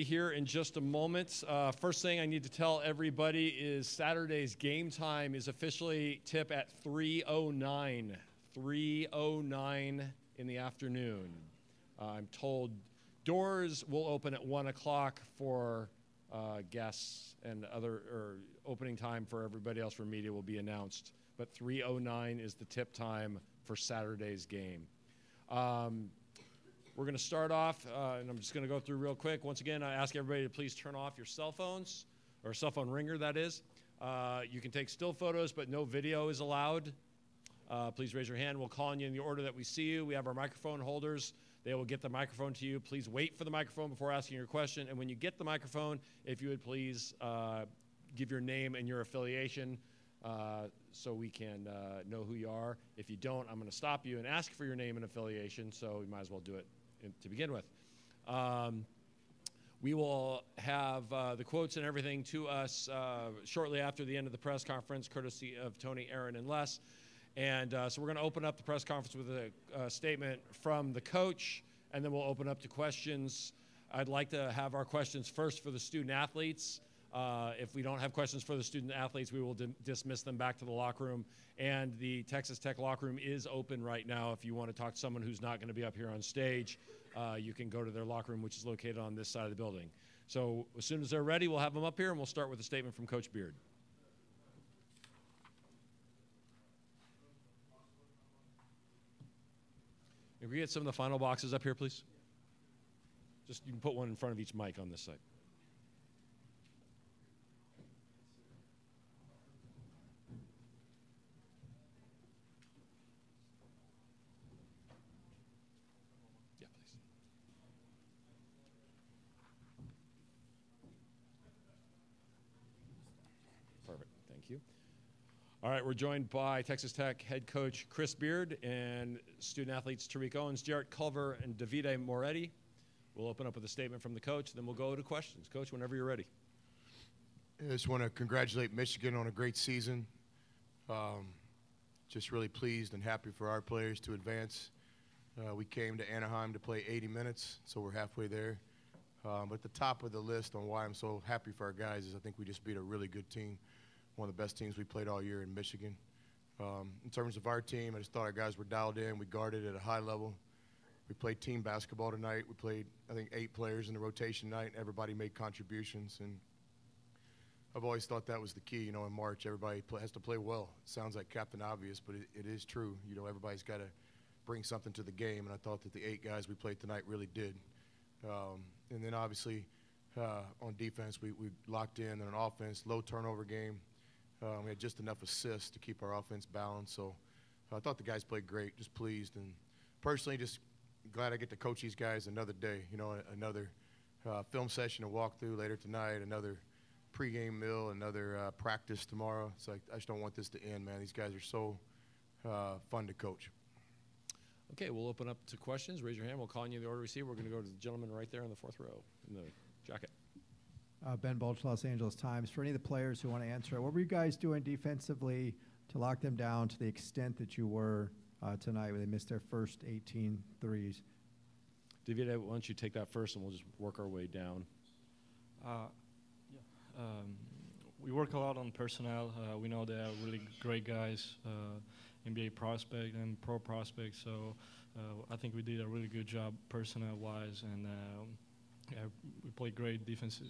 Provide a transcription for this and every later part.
Here in just a moment. First thing I need to tell everybody is Saturday's game time is officially tip at 3:09. 3:09 in the afternoon. I'm told doors will open at 1 o'clock for guests, and opening time for everybody else for media will be announced. But 3:09 is the tip time for Saturday's game. We're going to start off, and I'm just going to go through real quick. Once again, I ask everybody to please turn off your cell phones, or cell phone ringer, that is. You can take still photos, but no video is allowed. Please raise your hand. We'll call on you in the order that we see you. We have our microphone holders. They will get the microphone to you. Please wait for the microphone before asking your question. And when you get the microphone, if you would please give your name and your affiliation so we can know who you are. If you don't, I'm going to stop you and ask for your name and affiliation, so we might as well do it to begin with. We will have the quotes and everything to us shortly after the end of the press conference, courtesy of Tony, Aaron, and Les. And so we're going to open up the press conference with a statement from the coach, and then we'll open up to questions. I'd like to have our questions first for the student athletes. If we don't have questions for the student athletes, we will dismiss them back to the locker room. And the Texas Tech locker room is open right now. If you want to talk to someone who's not going to be up here on stage, you can go to their locker room, which is located on this side of the building. So as soon as they're ready, we'll have them up here, and we'll start with a statement from Coach Beard. Can we get some of the final boxes up here, please? Just you can put one in front of each mic on this side. Yeah, please. Perfect. Thank you. All right, we're joined by Texas Tech head coach Chris Beard and student athletes Tariq Owens, Jarrett Culver, and Davide Moretti. We'll open up with a statement from the coach, then we'll go to questions. Coach, whenever you're ready. I just want to congratulate Michigan on a great season. Just really pleased and happy for our players to advance. We came to Anaheim to play 80 minutes, so we're halfway there. But the top of the list on why I'm so happy for our guys is I think we just beat a really good team. One of the best teams we played all year in Michigan. In terms of our team, I just thought our guys were dialed in. We guarded at a high level. We played team basketball tonight. We played, I think, 8 players in the rotation night. Everybody made contributions, and I've always thought that was the key. You know, in March, everybody has to play well. It sounds like Captain Obvious, but it is true. You know, everybody's got to bring something to the game, and I thought that the 8 guys we played tonight really did. And then, obviously, on defense, we locked in. And on offense, low turnover game. We had just enough assists to keep our offense balanced. So I thought the guys played great, just pleased. And personally, just glad I get to coach these guys another day, you know, another film session to walk through later tonight, another pregame meal, another practice tomorrow. It's like I just don't want this to end, man. These guys are so fun to coach. Okay, we'll open up to questions. Raise your hand. We'll call on you in the order we see. We're going to go to the gentleman right there in the 4th row in the jacket. Ben Bulch, Los Angeles Times. For any of the players who want to answer, what were you guys doing defensively to lock them down to the extent that you were tonight when they missed their first 18 threes? David, why don't you take that first, and we'll just work our way down. We work a lot on personnel. We know they are really great guys, NBA prospect and pro prospect. So I think we did a really good job personnel-wise, and yeah, we played great defensive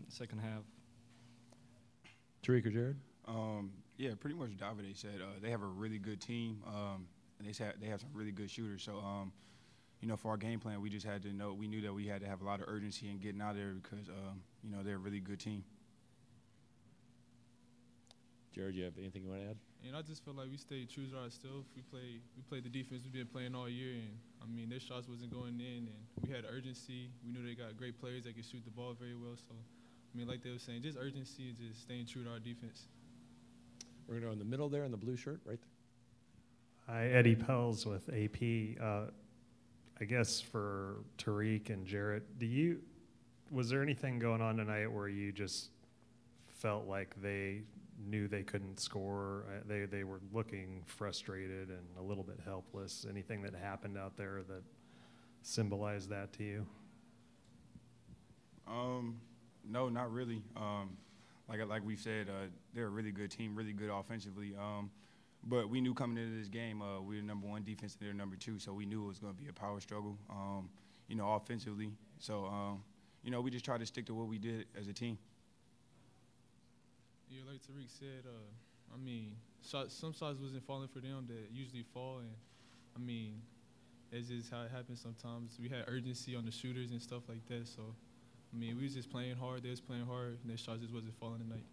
second half. Tariq or Jared? Yeah, pretty much Davide said they have a really good team, and they have some really good shooters. So, you know, for our game plan, we just had to know, we knew that we had to have a lot of urgency in getting out of there because, you know, they're a really good team. Jared, you have anything you want to add? And I just feel like we stayed true to ourselves. We played the defense we've been playing all year, and I mean their shots wasn't going in, and we had urgency. We knew they got great players that could shoot the ball very well. So, I mean, like they were saying, just urgency and just staying true to our defense. We're going to go in the middle there in the blue shirt, right there. Hi, Eddie Pels with AP. I guess for Tariq and Jarrett, was there anything going on tonight where you just felt like they knew they couldn't score? They were looking frustrated and a little bit helpless. Anything that happened out there that symbolized that to you? No, not really. Like we said, they're a really good team, really good offensively. But we knew coming into this game, we were number one defense, they're number two, so we knew it was going to be a power struggle, offensively. So, we just tried to stick to what we did as a team. Yeah, like Tariq said, some shots wasn't falling for them that usually fall, and it's just how it happens sometimes. We had urgency on the shooters and stuff like that, so we was just playing hard. They was playing hard, and their shots just wasn't falling tonight.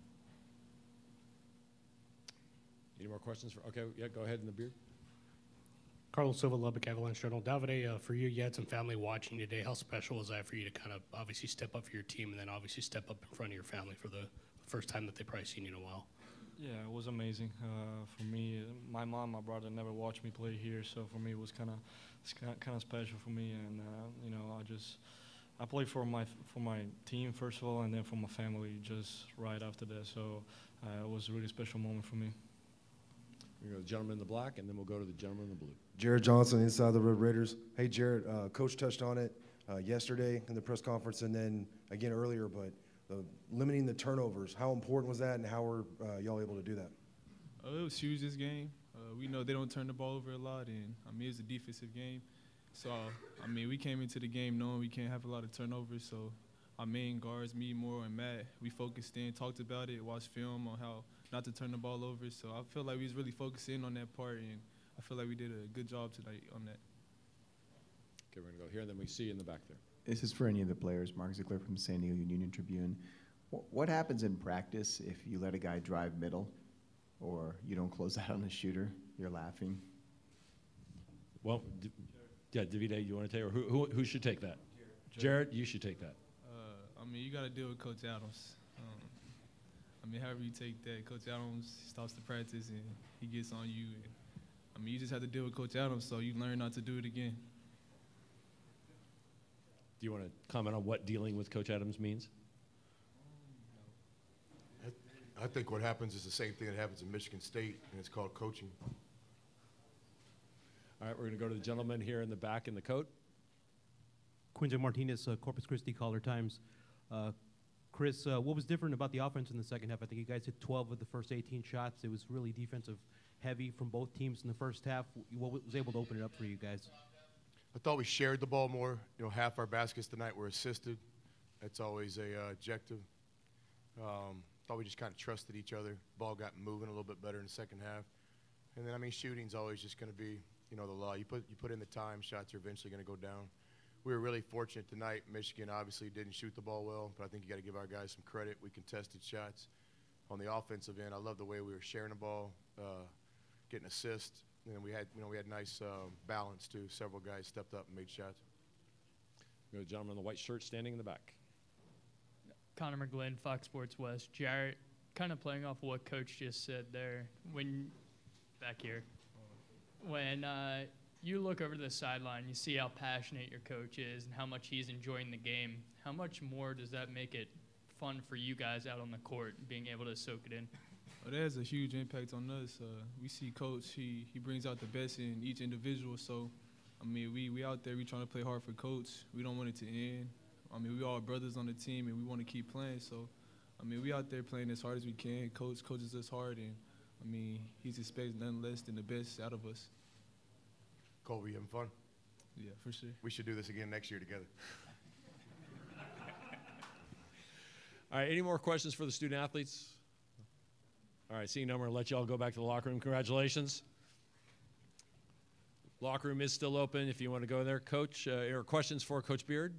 Any more questions? Okay, yeah, go ahead in the beard. Carlos Silva, Lubbock Avalanche Journal. Davide, for you had some family watching today. How special was that for you to kind of obviously step up for your team and then obviously step up in front of your family for the first time that they've probably seen you in a while? Yeah, it was amazing. For me, my mom, my brother never watched me play here, so for me it was kind of special for me, and I played for my team first of all, and then for my family just right after that. So it was a really special moment for me. We're going to go to the gentleman in the black, and then we'll go to the gentleman in the blue. Jared Johnson, inside the Red Raiders. Hey, Jared, Coach touched on it yesterday in the press conference and then again earlier, but limiting the turnovers, how important was that, and how were y'all able to do that? It was huge this game. We know they don't turn the ball over a lot, and it's a defensive game. So we came into the game knowing we can't have a lot of turnovers. So our main guards, me, Moore, and Matt, we focused in, talked about it, watched film on how not to turn the ball over. So I feel like we was really focused in on that part, and I feel like we did a good job tonight on that. Okay, we're going to go here, and then we see you in the back there. This is for any of the players. Mark Ziegler from San Diego Union Tribune. What happens in practice if you let a guy drive middle or you don't close out on a shooter? You're laughing. Well, Davide, you want to take, or who should take that? Jared, you should take that. You got to deal with Coach Adams. However you take that, Coach Adams stops the practice and he gets on you. And, you just have to deal with Coach Adams, so you learn not to do it again. Do you want to comment on what dealing with Coach Adams means? I think what happens is the same thing that happens in Michigan State, and it's called coaching. All right, we're going to go to the gentleman here in the back in the coat. Quincy Martinez, Corpus Christi Caller-Times. Chris, what was different about the offense in the second half? I think you guys hit 12 of the first 18 shots. It was really defensive heavy from both teams in the first half. What was able to open it up for you guys? I thought we shared the ball more. Half our baskets tonight were assisted. That's always a objective. Thought we just kind of trusted each other. Ball got moving a little bit better in the second half. And then, shooting's always just going to be, the law. You put in the time, shots are eventually going to go down. We were really fortunate tonight. Michigan obviously didn't shoot the ball well, but I think you got to give our guys some credit. We contested shots. On the offensive end, I love the way we were sharing the ball, getting assists. And we had nice balance too. Several guys stepped up and made shots. We have a gentleman in the white shirt standing in the back. Connor McGlynn, Fox Sports West. Jarrett, kind of playing off of what Coach just said there. When you look over to the sideline, you see how passionate your coach is and how much he's enjoying the game. How much more does that make it fun for you guys out on the court, being able to soak it in? Well, that has a huge impact on us. We see Coach, he brings out the best in each individual. So, we out there, we trying to play hard for Coach. We don't want it to end. We all brothers on the team, and we want to keep playing. So, we out there playing as hard as we can. Coach coaches us hard, and, he's expecting nothing less than the best out of us. Colby, you having fun? Yeah, for sure. We should do this again next year together. All right, any more questions for the student athletes? All right, seeing none, I'm going to let you all go back to the locker room. Congratulations. Locker room is still open if you want to go there. Coach, or questions for Coach Beard?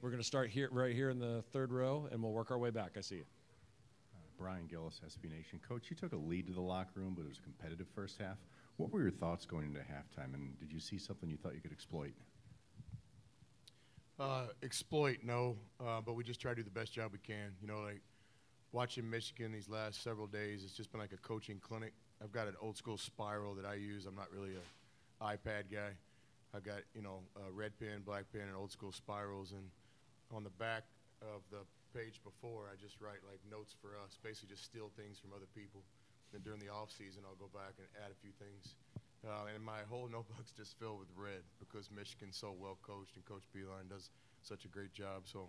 We're going to start here, right here in the third row, and we'll work our way back. I see you. Brian Gillis, SB Nation. Coach, you took a lead to the locker room, but it was a competitive first half. What were your thoughts going into halftime, and did you see something you thought you could exploit? Exploit, no, but we just try to do the best job we can. Watching Michigan these last several days, it's just been like a coaching clinic. I've got an old school spiral that I use. I'm not really an iPad guy. I've got, a red pen, black pen, and old school spirals. And on the back of the page before, I just write like notes for us, basically just steal things from other people. Then during the off season, I'll go back and add a few things. And my whole notebook's just filled with red because Michigan's so well coached and Coach Beilein does such a great job. So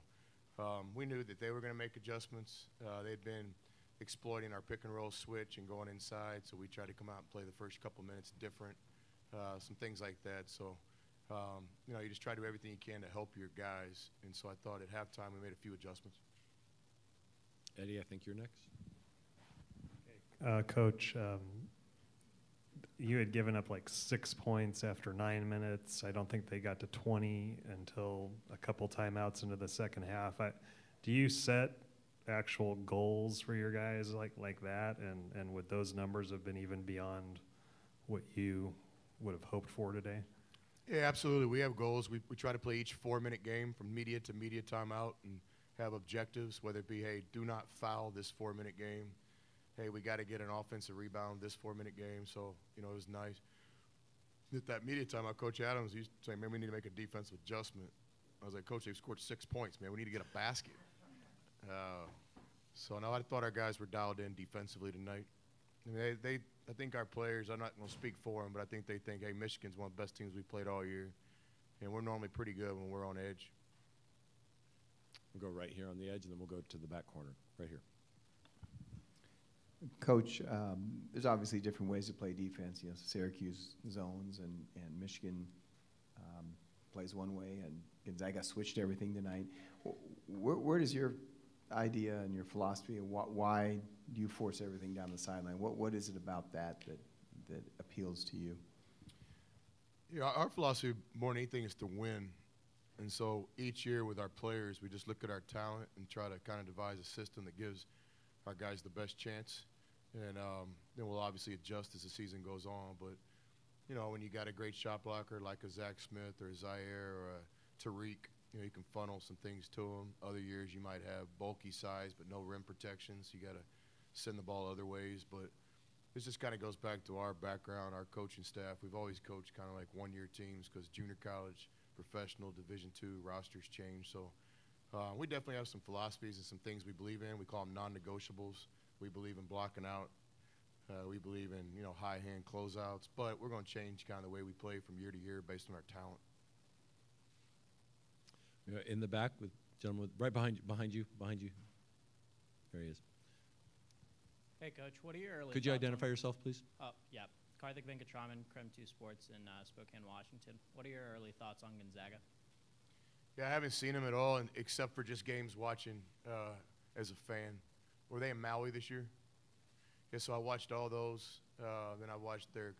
We knew that they were going to make adjustments. They'd been exploiting our pick and roll switch and going inside, so we tried to come out and play the first couple minutes different, some things like that. So, you just try to do everything you can to help your guys. And so I thought at halftime we made a few adjustments. Eddie, I think you're next. Coach, you had given up like 6 points after 9 minutes. I don't think they got to 20 until a couple timeouts into the second half. Do you set actual goals for your guys like that? And would those numbers have been even beyond what you would have hoped for today? Yeah, absolutely. We have goals. We try to play each 4-minute game from media to media timeout and have objectives, whether it be, hey, do not foul this 4-minute game. Hey, we got to get an offensive rebound this 4-minute game. So, it was nice. At that media timeout, Coach Adams used to say, man, we need to make a defensive adjustment. I was like, Coach, they've scored 6 points, man. We need to get a basket. So, no, I thought our guys were dialed in defensively tonight. I mean, I think our players, I'm not going to speak for them, but I think they think, hey, Michigan's one of the best teams we've played all year. And we're normally pretty good when we're on edge. We'll go right here on the edge, and then we'll go to the back corner, right here. Coach, there's obviously different ways to play defense. Syracuse zones and Michigan plays one way, and Gonzaga switched everything tonight. Where does your idea and your philosophy, and why do you force everything down the sideline? What is it about that appeals to you? Our philosophy more than anything is to win. And so each year with our players, we just look at our talent and try to kind of devise a system that gives our guys the best chance. And then we'll obviously adjust as the season goes on. But, when you got a great shot blocker like a Zach Smith or a Zaire or a Tariq, you can funnel some things to them. Other years you might have bulky size but no rim protection, so you got to send the ball other ways. But this just kind of goes back to our background, our coaching staff. We've always coached kind of like one-year teams because junior college, professional, Division II rosters change. So we definitely have some philosophies and some things we believe in. We call them non-negotiables. We believe in blocking out. We believe in, high-hand closeouts. But we're going to change kind of the way we play from year to year based on our talent. In the back with gentleman right behind you. There he is. Hey, Coach, what are your early Could you thoughts identify on, yourself, please? Yeah. Karthik Venkatraman, Krem 2 Sports in Spokane, Washington. What are your early thoughts on Gonzaga? Yeah, I haven't seen them at all, except for just games watching as a fan. Were they in Maui this year? Yeah, so I watched all those. Then I watched their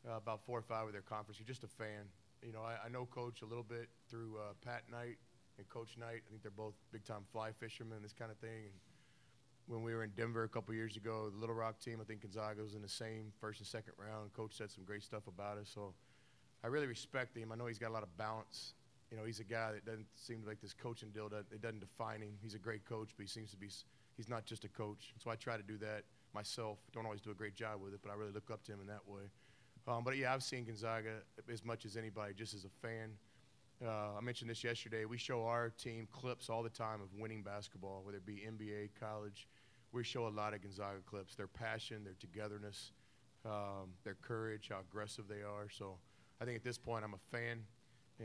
about 4 or 5 of their conference. You're just a fan. I know Coach a little bit through Pat Knight and Coach Knight. I think they're both big-time fly fishermen, this kind of thing. And when we were in Denver a couple years ago, the Little Rock team, I think Gonzaga was in the same first and second round. Coach said some great stuff about us. So I really respect him. I know he's got a lot of balance. He's a guy that doesn't seem like this coaching deal, it doesn't define him. He's a great coach, but he seems to be he's not just a coach. So I try to do that myself. Don't always do a great job with it, but I really look up to him in that way. But, yeah, I've seen Gonzaga as much as anybody, just as a fan. I mentioned this yesterday. We show our team clips all the time of winning basketball, whether it be NBA, college. We show a lot of Gonzaga clips. Their passion, their togetherness, their courage, how aggressive they are. So I think at this point I'm a fan,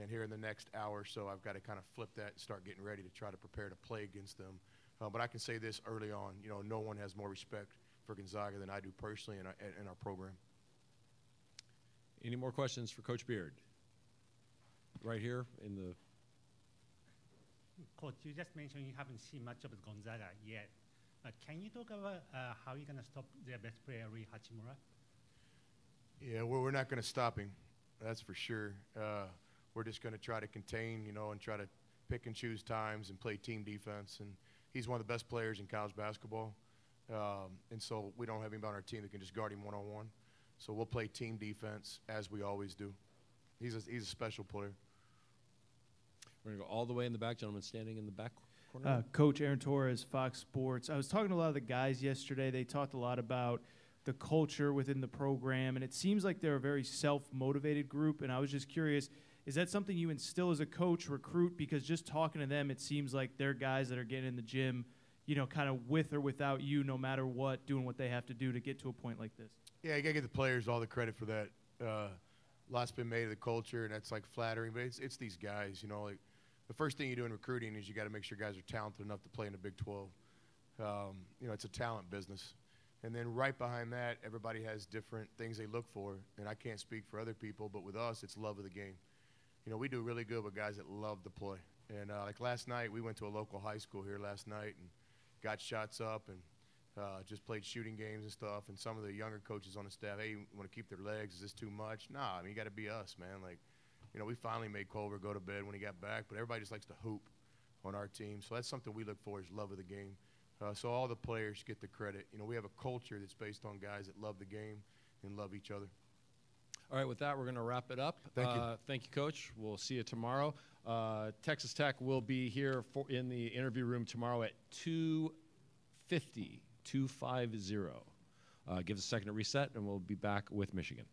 and here in the next hour or so I've got to kind of flip that and start getting ready to try to prepare to play against them. But I can say this early on, no one has more respect for Gonzaga than I do personally in our program. Any more questions for Coach Beard? Right here in the. Coach, you just mentioned you haven't seen much of Gonzaga yet. Can you talk about how you're going to stop their best player, Rui Hachimura? Yeah, well, we're not going to stop him. That's for sure. We're just going to try to contain, and try to pick and choose times and play team defense. And he's one of the best players in college basketball. And so we don't have anybody on our team that can just guard him one-on-one. So we'll play team defense as we always do. He's a special player. We're going to go all the way in the back. Gentleman standing in the back corner. Coach Aaron Torres, Fox Sports. I was talking to a lot of the guys yesterday. They talked a lot about the culture within the program, and it seems like they're a very self-motivated group. And I was just curious, is that something you instill as a coach, recruit? Because just talking to them, it seems like they're guys that are getting in the gym, kind of with or without you, no matter what, doing what they have to do to get to a point like this. Yeah, you got to give the players all the credit for that. Lots been made of the culture, and that's like flattering, but it's these guys, like the first thing you do in recruiting is you got to make sure guys are talented enough to play in the Big 12. You know, it's a talent business. And then right behind that, everybody has different things they look for. And I can't speak for other people, but with us, it's love of the game. You know, we do really good with guys that love to play. And like last night, we went to a local high school here last night and got shots up and just played shooting games and stuff. And some of the younger coaches on the staff, hey, you want to keep their legs? Is this too much? Nah, I mean, you got to be us, man. Like, you know, we finally made Culver go to bed when he got back, but everybody just likes to hoop on our team. So that's something we look for is love of the game. So all the players get the credit. You know, we have a culture that's based on guys that love the game and love each other. All right, with that, we're going to wrap it up. Thank you. Thank you, Coach. We'll see you tomorrow. Texas Tech will be here in the interview room tomorrow at 2:50. Give us a second to reset, and we'll be back with Michigan.